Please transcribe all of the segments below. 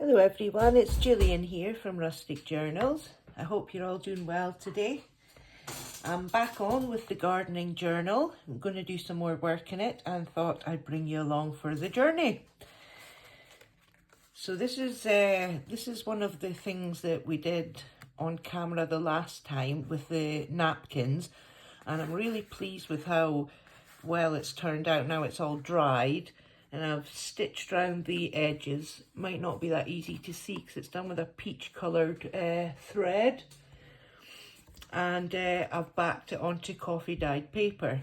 Hello everyone, it's Gillian here from Rustic Journals. I hope you're all doing well today. I'm back on with the gardening journal. I'm going to do some more work in it and thought I'd bring you along for the journey. So this is one of the things that we did on camera the last time with the napkins, and I'm really pleased with how well it's turned out. Now it's all dried and I've stitched around the edges. Might not be that easy to see because it's done with a peach coloured thread, and I've backed it onto coffee dyed paper.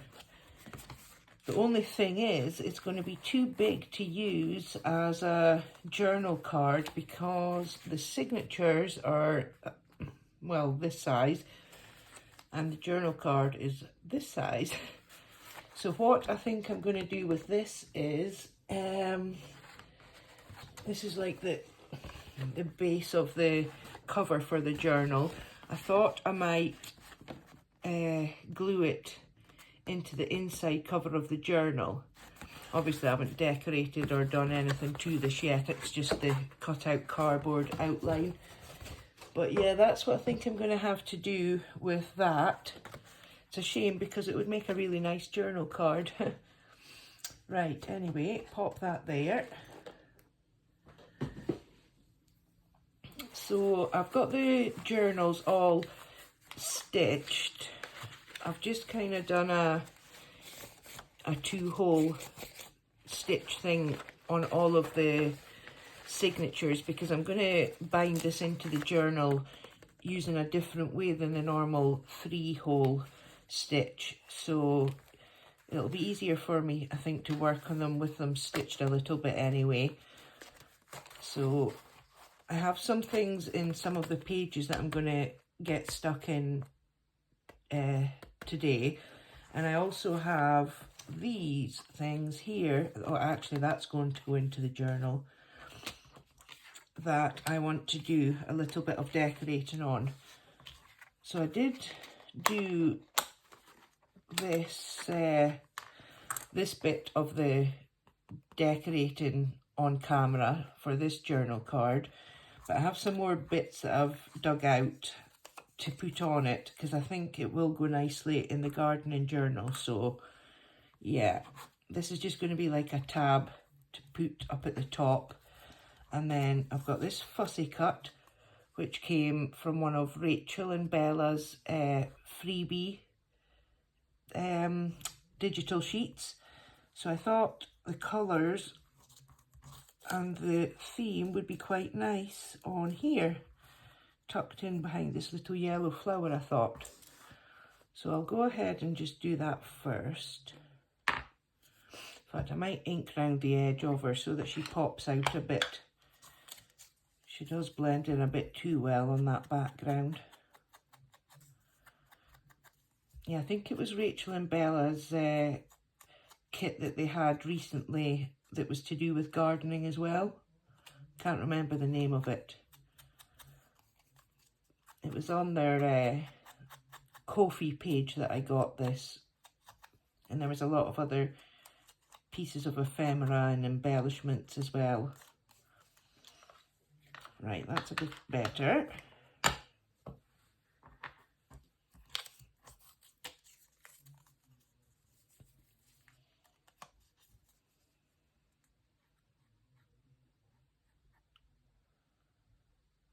The only thing is it's going to be too big to use as a journal card because the signatures are, well, this size and the journal card is this size. So what I think I'm going to do with this is, this is like the base of the cover for the journal. I thought I might glue it into the inside cover of the journal. Obviously I haven't decorated or done anything to this yet, it's just the cut out cardboard outline. But yeah, that's what I think I'm going to have to do with that. It's a shame because it would make a really nice journal card. Right, anyway, pop that there. So I've got the journals all stitched. I've just kind of done a 2-hole stitch thing on all of the signatures because I'm going to bind this into the journal using a different way than the normal 3-hole stitch. So it'll be easier for me, I think, to work on them with them stitched a little bit anyway. So I have some things in some of the pages that I'm going to get stuck in today, and I also have these things here. Oh, actually that's going to go into the journal, that I want to do a little bit of decorating on. So I did do this this bit of the decorating on camera for this journal card, but I have some more bits that I've dug out to put on it because I think it will go nicely in the gardening journal. So yeah, this is just going to be like a tab to put up at the top. And then I've got this fussy cut which came from one of Rachel and Bella's freebie digital sheets. So I thought the colours and the theme would be quite nice on here, tucked in behind this little yellow flower, I thought. So I'll go ahead and just do that first. In fact, I might ink round the edge of her so that she pops out a bit. She does blend in a bit too well on that background. Yeah, I think it was Rachel and Bella's kit that they had recently that was to do with gardening as well. Can't remember the name of it. It was on their Ko-fi page that I got this, and there was a lot of other pieces of ephemera and embellishments as well. Right, that's a bit better.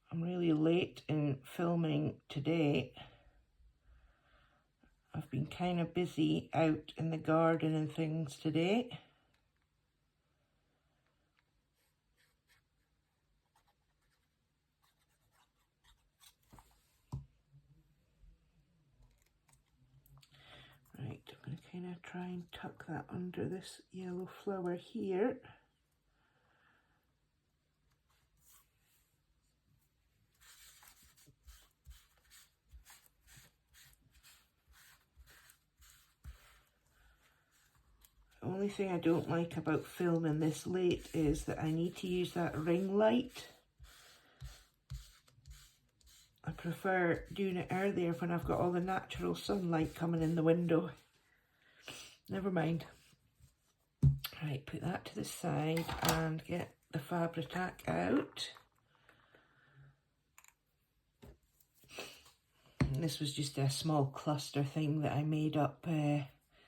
I'm really late in filming today. I've been kind of busy out in the garden and things today. Right, I'm going to kind of try and tuck that under this yellow flower here. The only thing I don't like about filming this late is that I need to use that ring light. I prefer doing it earlier when I've got all the natural sunlight coming in the window. Never mind. Right, put that to the side and get the Fabri-Tac out. This was just a small cluster thing that I made up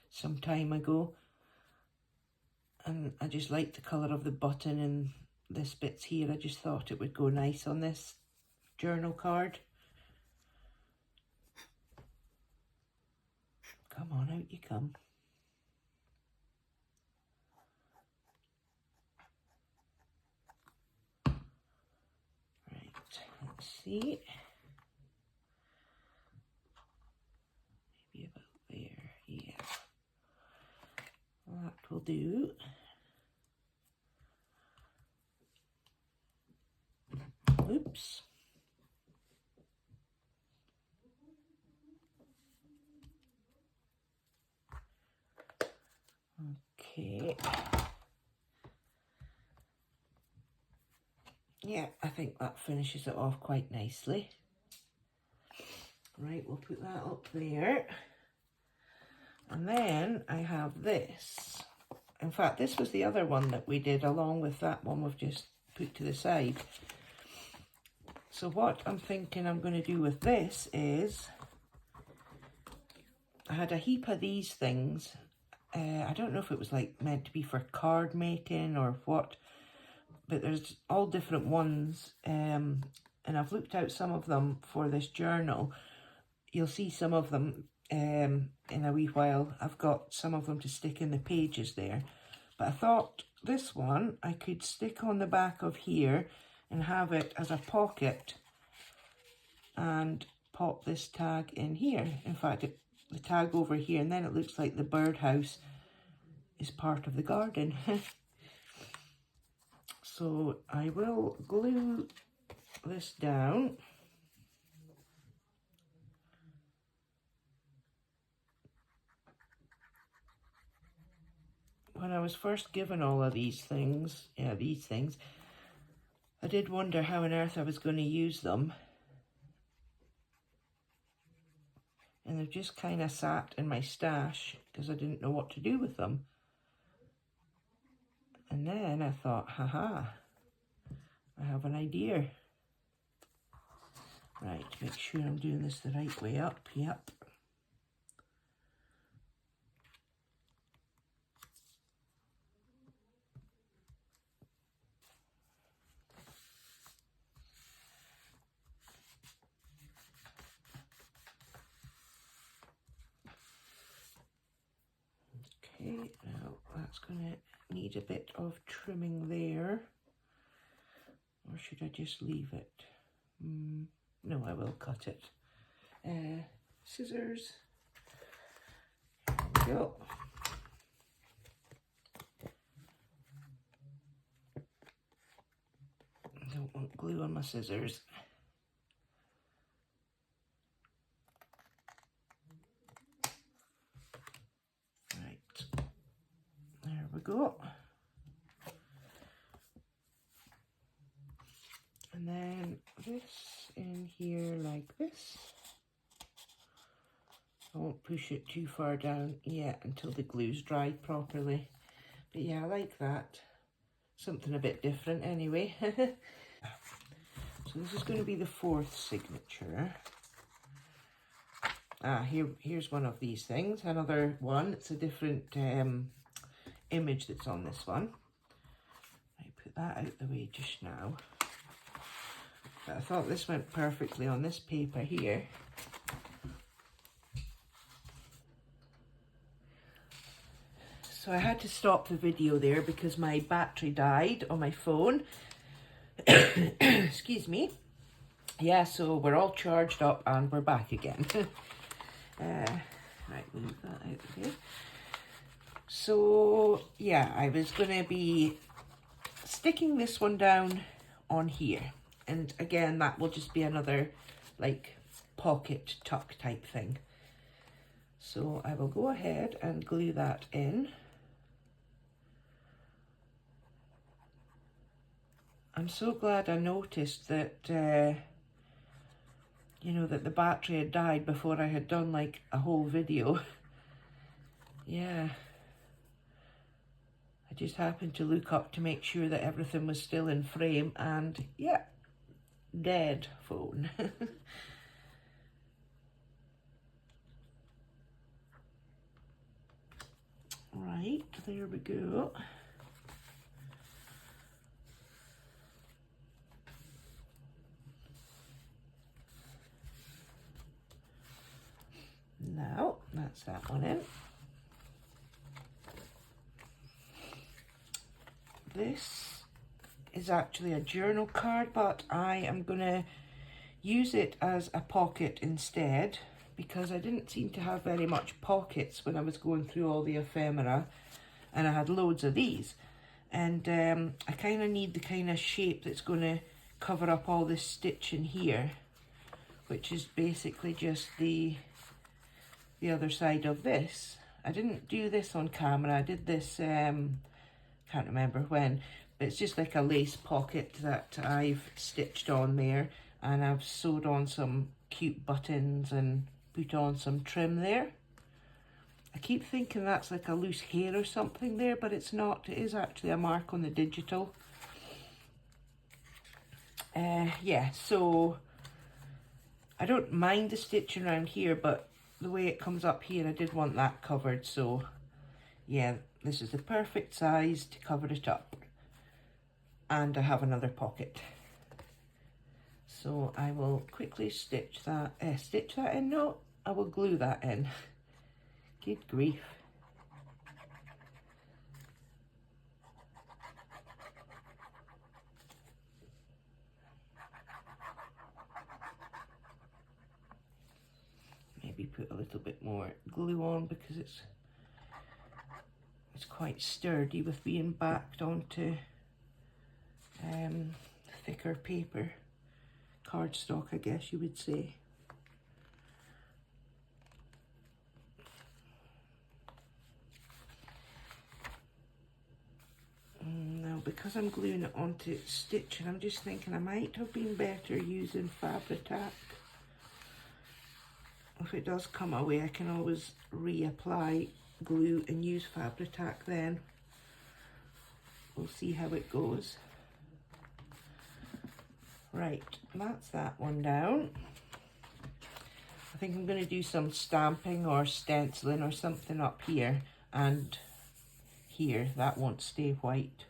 some time ago. And I just like the colour of the button and this bits here. I just thought it would go nice on this journal card. Come on, out you come. Right, let's see. Maybe about there, yeah. That will do. Oops. Okay. Yeah, I think that finishes it off quite nicely. Right, we'll put that up there. And then I have this. In fact, this was the other one that we did along with that one we've just put to the side. So what I'm thinking I'm going to do with this is, I had a heap of these things. I don't know if it was like meant to be for card making or what, but there's all different ones. And I've looked out some of them for this journal. You'll see some of them in a wee while. I've got some of them to stick in the pages there. But I thought this one I could stick on the back of here and have it as a pocket and pop this tag in here. In fact, the tag over here, and then it looks like the birdhouse is part of the garden. So I will glue this down. When I was first given all of these things, I did wonder how on earth I was going to use them. And they've just kind of sat in my stash because I didn't know what to do with them. And then I thought, haha, I have an idea. Right, make sure I'm doing this the right way up. Yep. Okay, now that's going to need a bit of trimming there. Or should I just leave it? No, I will cut it. Scissors. There we go. I don't want glue on my scissors. Right, there we go. And then this in here like this. I won't push it too far down yet until the glue's dried properly. But yeah, I like that. Something a bit different anyway. So this is going to be the fourth signature. Here's one of these things. Another one. It's a different image that's on this one. I put that out the way just now. But I thought this went perfectly on this paper here. So I had to stop the video there because my battery died on my phone. Excuse me. Yeah, so we're all charged up and we're back again. Right, move that out of here. So, yeah, I was going to be sticking this one down on here. And again, that will just be another, like, pocket tuck type thing. So I will go ahead and glue that in. I'm so glad I noticed that, you know, that the battery had died before I had done like a whole video. Yeah. I just happened to look up to make sure that everything was still in frame and yeah, dead phone. Right, there we go. Now, that's that one in. This is actually a journal card, but I am going to use it as a pocket instead, because I didn't seem to have very much pockets when I was going through all the ephemera, and I had loads of these. And I kind of need the kind of shape that's going to cover up all this stitching here, which is basically just the other side of this. I didn't do this on camera. I did this, can't remember when, but it's just like a lace pocket that I've stitched on there, and I've sewed on some cute buttons and put on some trim there. I keep thinking that's like a loose hair or something there, but it's not. It is actually a mark on the digital. Yeah, so I don't mind the stitching around here, but the way it comes up here, I did want that covered. So yeah, this is the perfect size to cover it up. And I have another pocket. So I will quickly stitch that in. No, I will glue that in. Good grief. Maybe put a little bit more glue on, because it's quite sturdy with being backed onto thicker paper, cardstock, I guess you would say. Now, because I'm gluing it onto stitching, I'm just thinking I might have been better using Fabri-Tac. If it does come away, I can always reapply glue and use Fabri-Tac then. We'll see how it goes. Right, that's that one down. I think I'm going to do some stamping or stenciling or something up here and here. That won't stay white.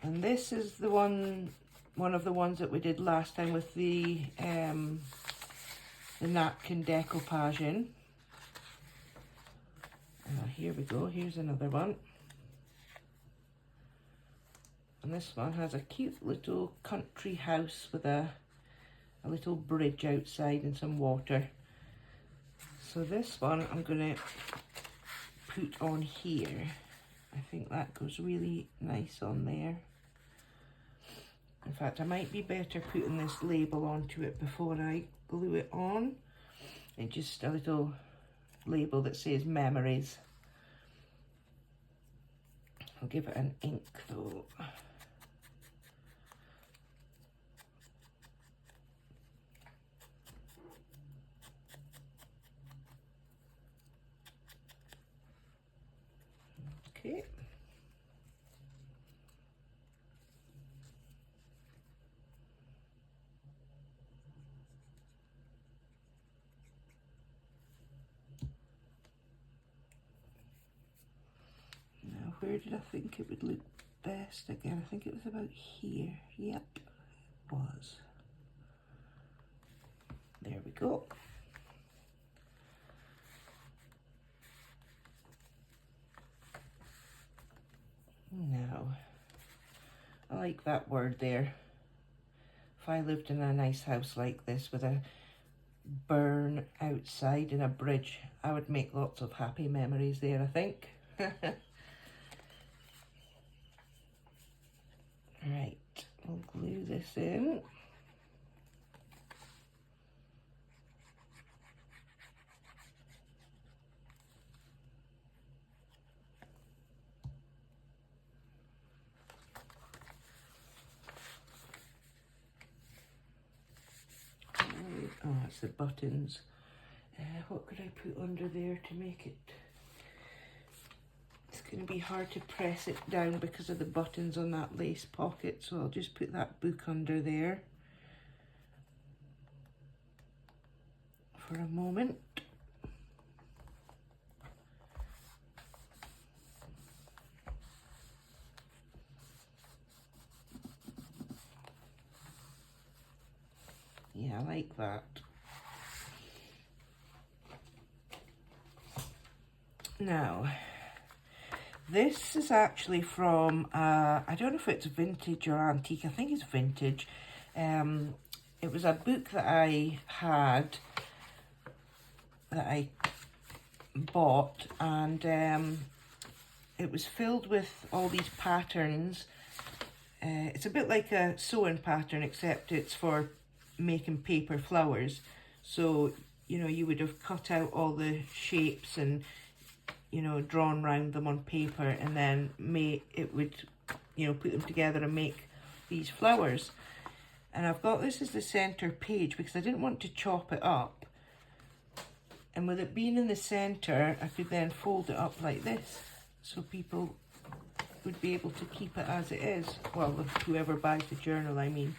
And this is the one of the ones that we did last time with the napkin decoupaging. Here we go, here's another one. And this one has a cute little country house with a little bridge outside and some water. So this one I'm going to put on here. I think that goes really nice on there. In fact, I might be better putting this label onto it before I glue it on. It's just a little label that says memories. I'll give it an ink though. Okay. Now, where did I think it would look best again? I think it was about here. Yep, it was. There we go. Now, I like that word there. If I lived in a nice house like this with a burn outside and a bridge, I would make lots of happy memories there, I think. Right, we'll glue this in. Oh, it's the buttons. What could I put under there to make it? It's going to be hard to press it down because of the buttons on that lace pocket, so I'll just put that book under there for a moment. I like that. Now, this is actually from, I don't know if it's vintage or antique. I think it's vintage. It was a book that I had, that I bought, and it was filled with all these patterns. It's a bit like a sewing pattern, except it's for making paper flowers. So, you know, you would have cut out all the shapes and, you know, drawn round them on paper, and then it would, you know, put them together and make these flowers. And I've got this as the center page because I didn't want to chop it up. And with it being in the center, I could then fold it up like this, so people would be able to keep it as it is. Well, whoever buys the journal, I mean.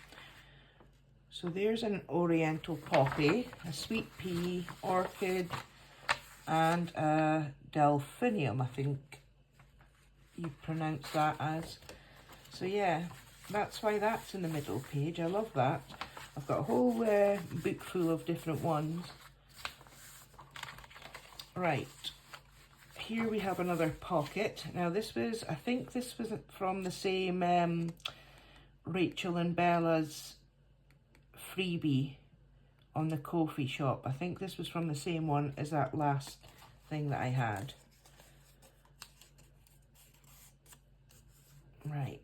So there's an oriental poppy, a sweet pea, orchid, and a delphinium, I think you pronounce that as. So yeah, that's why that's in the middle page. I love that. I've got a whole book full of different ones. Right, here we have another pocket. Now this was, I think this was from the same Rachel and Bella's freebie on the Ko-fi shop. I think this was from the same one as that last thing that I had. Right.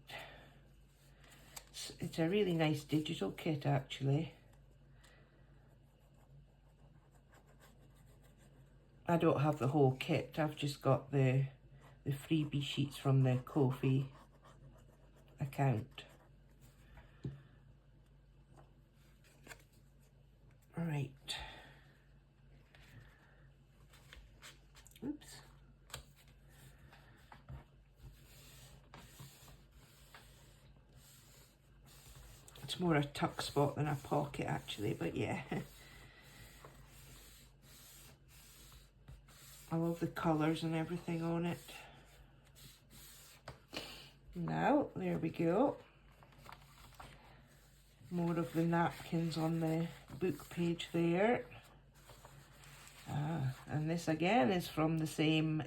It's a really nice digital kit, actually. I don't have the whole kit. I've just got the freebie sheets from the Ko-fi account. Right. Oops. It's more a tuck spot than a pocket, actually, but yeah. I love the colours and everything on it. Now, there we go. More of the napkins on the book page there. And this again is from the same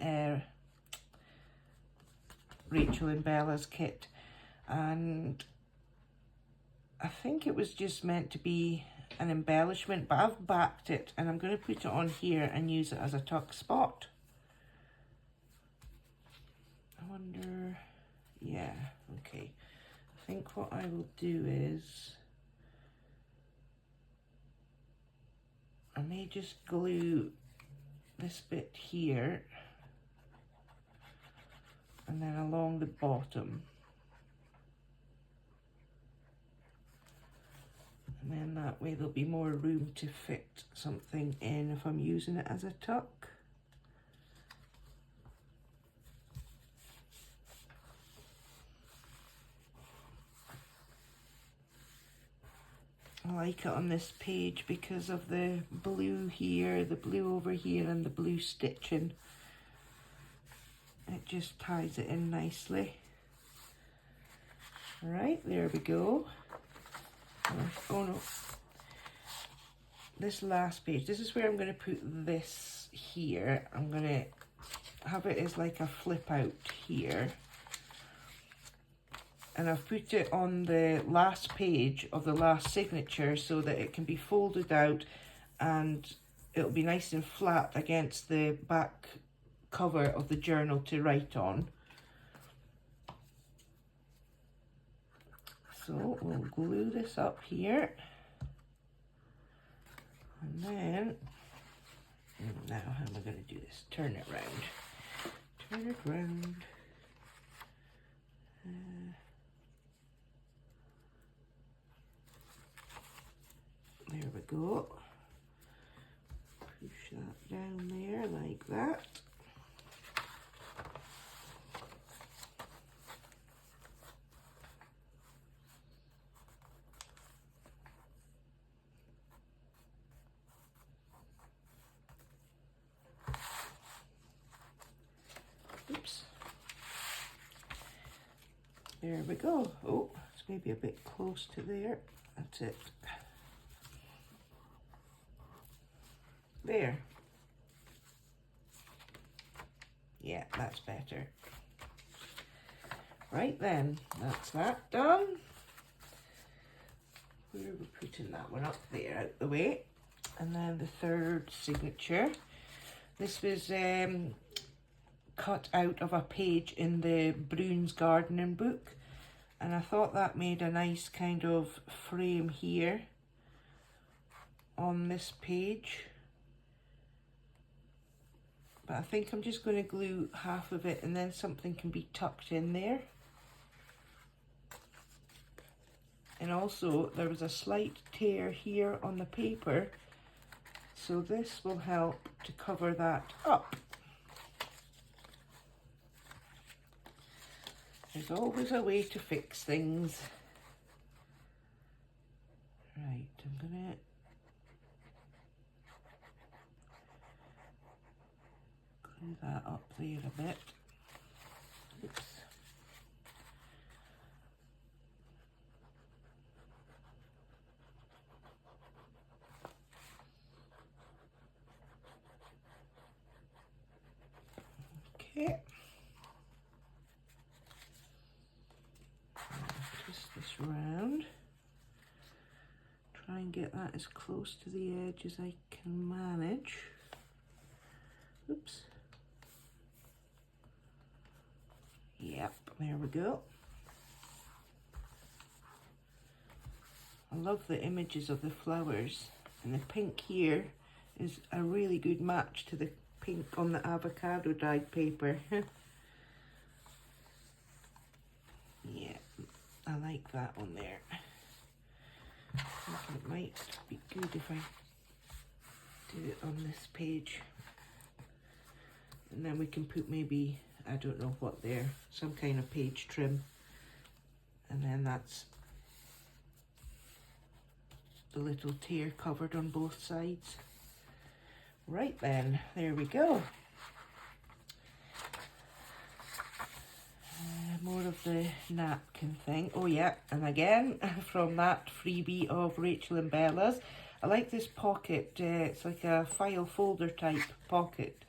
Rachel and Bella's kit. And I think it was just meant to be an embellishment, but I've backed it and I'm going to put it on here and use it as a tuck spot. I wonder, yeah, okay. I think what I will do is, I may just glue this bit here and then along the bottom. And then that way there'll be more room to fit something in if I'm using it as a tuck. I like it on this page because of the blue here, the blue over here, and the blue stitching. It just ties it in nicely. Right, there we go. Oh no, this last page, this is where I'm going to put this here. I'm going to have it as like a flip out here. And I've put it on the last page of the last signature so that it can be folded out and it'll be nice and flat against the back cover of the journal to write on. So we'll glue this up here, and then, now how am I going to do this? Turn it round. Turn it round. There we go. Push that down there like that. Oops. There we go. Oh, it's maybe a bit close to there. That's it. There. Yeah, that's better. Right then, that's that done. Where are we putting that one? Up there, out the way. And then the third signature. This was cut out of a page in the Bruins gardening book, and I thought that made a nice kind of frame here on this page. But I think I'm just going to glue half of it, and then something can be tucked in there. And also there was a slight tear here on the paper, so this will help to cover that up. There's always a way to fix things. Right, I'm gonna glue that up there a bit. Oops. Okay. Twist this round. Try and get that as close to the edge as I can manage. Oops. Yep, there we go. I love the images of the flowers, and the pink here is a really good match to the pink on the avocado dyed paper. Yeah, I like that one there. I think it might be good if I do it on this page. And then we can put maybe, I don't know what there, some kind of page trim. And then that's the little tear covered on both sides. Right then, there we go. More of the napkin thing. Oh yeah, and again, from that freebie of Rachel and Bella's, I like this pocket. It's like a file folder type pocket.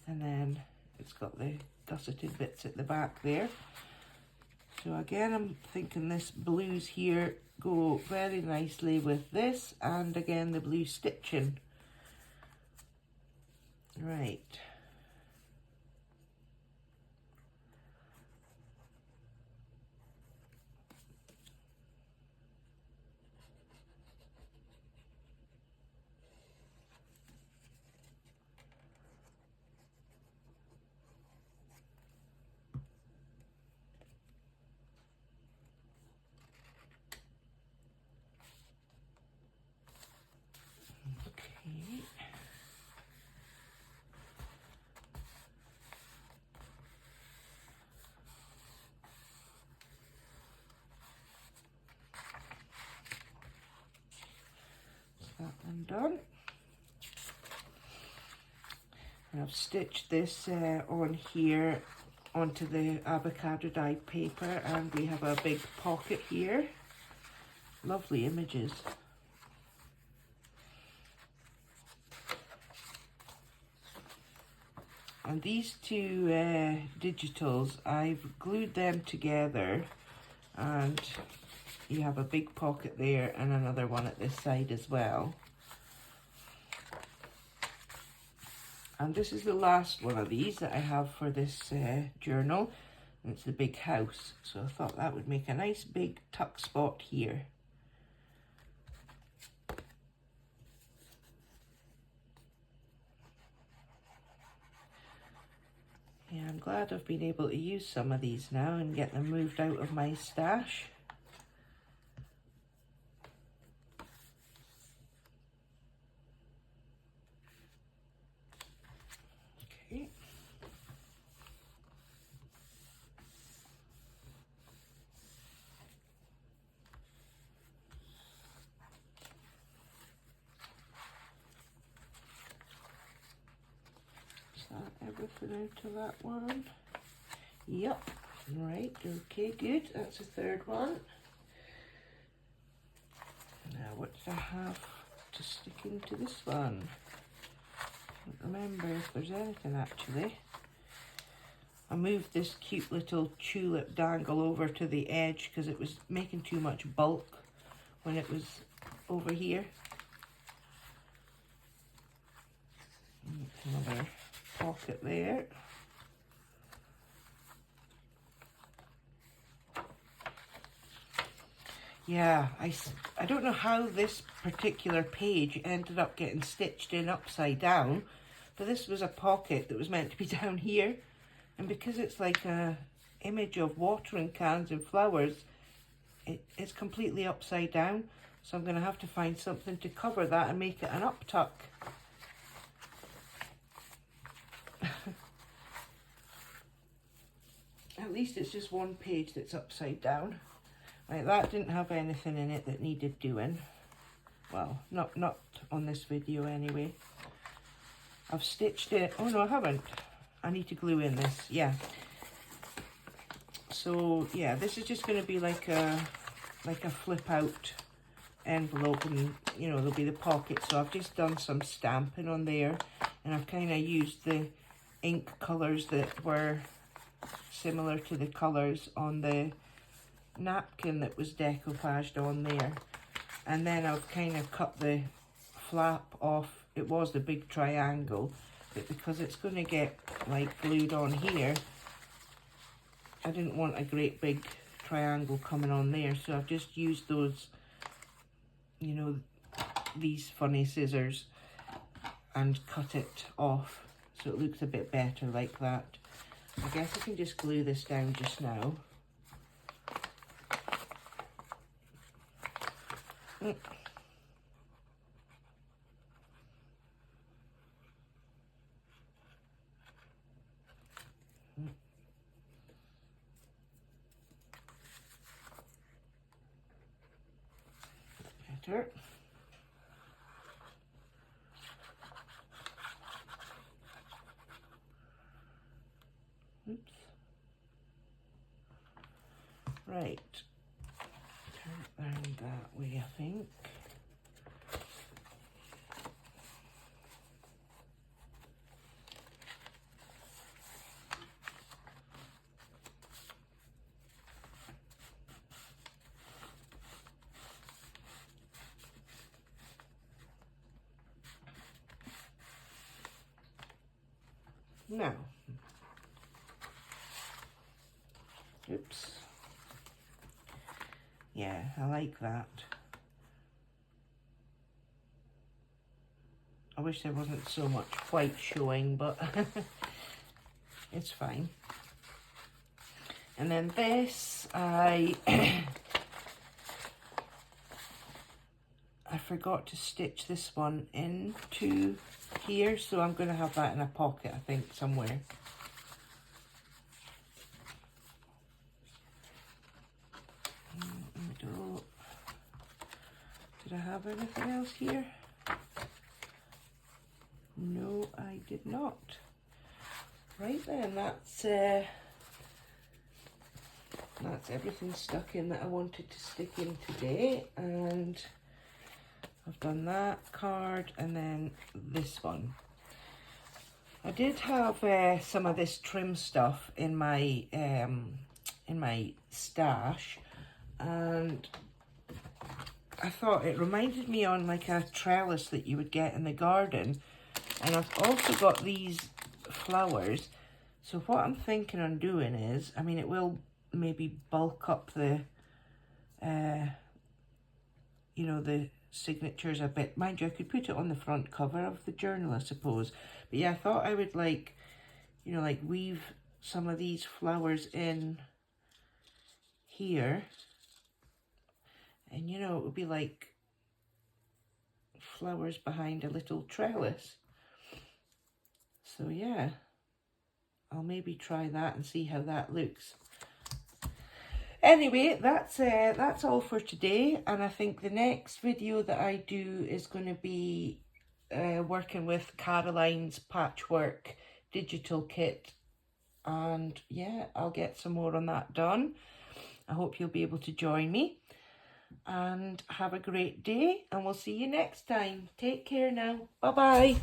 And then it's got the gusseted bits at the back there. So again, I'm thinking this blues here go very nicely with this, and again the blue stitching. Right. Okay. That one done. And I've stitched this on here onto the avocado dyed paper, and we have a big pocket here. Lovely images. And these two digitals, I've glued them together, and you have a big pocket there and another one at this side as well. And this is the last one of these that I have for this journal. And it's the big house. So I thought that would make a nice big tuck spot here. Yeah, I'm glad I've been able to use some of these now and get them moved out of my stash. Okay. Is that everything out of that one? Yep. Right, okay, good. That's the third one. Now what do I have to stick into this one? don't remember if there's anything actually. I moved this cute little tulip dangle over to the edge because it was making too much bulk when it was over here. Another pocket there. Yeah, I don't know how this particular page ended up getting stitched in upside down, but this was a pocket that was meant to be down here, and because it's like a image of watering cans and flowers, it's completely upside down, so I'm going to have to find something to cover that and make it an uptuck. At least it's just one page that's upside down. Right, that didn't have anything in it that needed doing. Well, not on this video anyway. I've stitched it. Oh no, I haven't. I need to glue in this. Yeah. So yeah, this is just going to be like a flip out envelope, and you know there'll be the pocket. So I've just done some stamping on there, and I've kind of used the ink colours that were similar to the colours on the napkin that was decoupaged on there, and then I've kind of cut the flap off. It was the big triangle, but because it's going to get like glued on here, I didn't want a great big triangle coming on there, so I've just used those, you know, these funny scissors and cut it off so it looks a bit better like that. I guess I can just glue this down just now. Better. Oops. Right. Turn it around that way, I think. Now, oops, yeah, I like that. I wish there wasn't so much white showing, but it's fine. And then this, I forgot to stitch this one into here, so I'm going to have that in a pocket, I think, somewhere. Did I have anything else here? No, I did not. Right then, that's everything stuck in that I wanted to stick in today, and I've done that card and then this one. I did have some of this trim stuff in my stash, and I thought it reminded me on like a trellis that you would get in the garden, and I've also got these flowers. So what I'm thinking on doing is, I mean, it will maybe bulk up the you know, the signatures a bit. Mind you, I could put it on the front cover of the journal, I suppose. But yeah, I thought I would like, you know, like weave some of these flowers in here. And, you know, it would be like flowers behind a little trellis. So yeah, I'll maybe try that and see how that looks. Anyway, that's all for today, and I think the next video that I do is going to be working with Caroline's patchwork digital kit, and yeah, I'll get some more on that done. I hope you'll be able to join me, and have a great day, and we'll see you next time. Take care now. Bye bye.